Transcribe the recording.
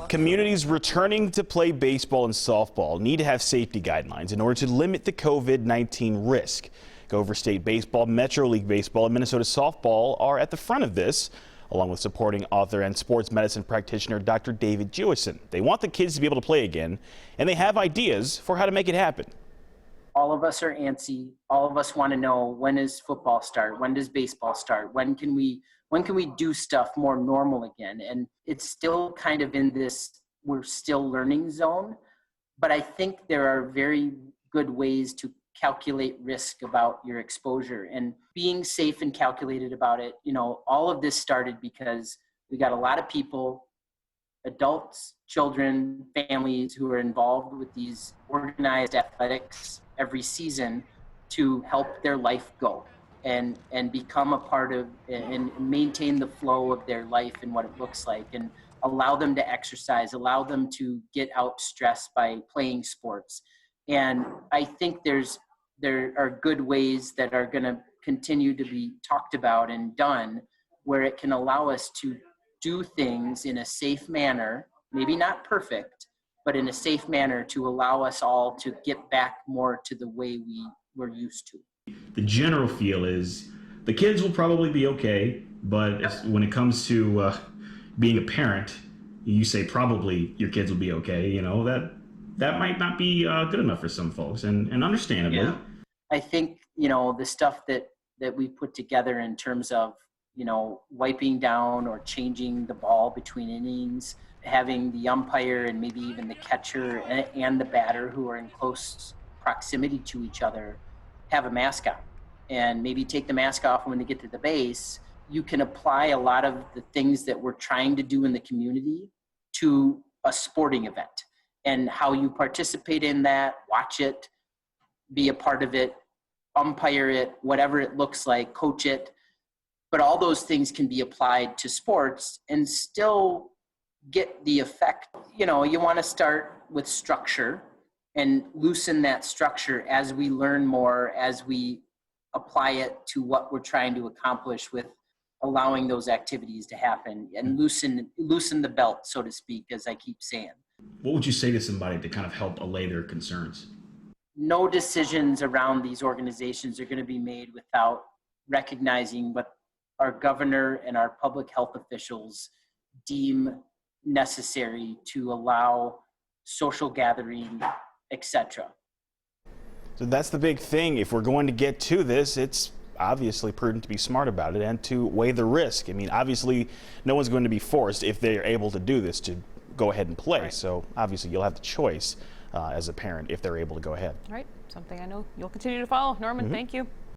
Communities returning to play baseball and softball need to have safety guidelines in order to limit the COVID-19 risk. Gopher State Baseball, Metro League Baseball, and Minnesota Softball are at the front of this, along with supporting author and sports medicine practitioner Dr. David Jewison. They want the kids to be able to play again, and they have ideas for how to make it happen. All of us are antsy. All of us want to know, when does football start? When does baseball start? When can we do stuff more normal again? And it's still kind of in this, we're still learning zone, but I think there are very good ways to calculate risk about your exposure and being safe and calculated about it. You know, all of this started because we got a lot of people, adults, children, families who are involved with these organized athletics every season to help their life go and become a part of and maintain the flow of their life and what it looks like, and allow them to exercise, allow them to get out stress by playing sports. And I think there are good ways that are going to continue to be talked about and done where it can allow us to do things in a safe manner, maybe not perfect, but in a safe manner to allow us all to get back more to the way we were used to. The general feel is the kids will probably be okay, but when it comes to being a parent, you say probably your kids will be okay. You know, that might not be good enough for some folks, and understandably. Yeah. I think, you know, the stuff that we put together in terms of, you know, wiping down or changing the ball between innings, having the umpire and maybe even the catcher and the batter who are in close proximity to each other have a mask on, and maybe take the mask off when they get to the base. You can apply a lot of the things that we're trying to do in the community to a sporting event, and how you participate in that, watch it, be a part of it, umpire it, whatever it looks like, coach it. But all those things can be applied to sports and still get the effect. You know, you want to start with structure and loosen that structure as we learn more, as we apply it to what we're trying to accomplish with allowing those activities to happen, and loosen the belt, so to speak, as I keep saying. What would you say to somebody to kind of help allay their concerns? No decisions around these organizations are going to be made without recognizing what our governor and our public health officials deem necessary to allow social gathering, etc. So that's the big thing. If we're going to get to this, it's obviously prudent to be smart about it and to weigh the risk. I mean, obviously, no one's going to be forced, if they're able to do this, to go ahead and play. Right. So obviously, you'll have the choice as a parent if they're able to go ahead. All right. Something I know you'll continue to follow. Norman, thank you.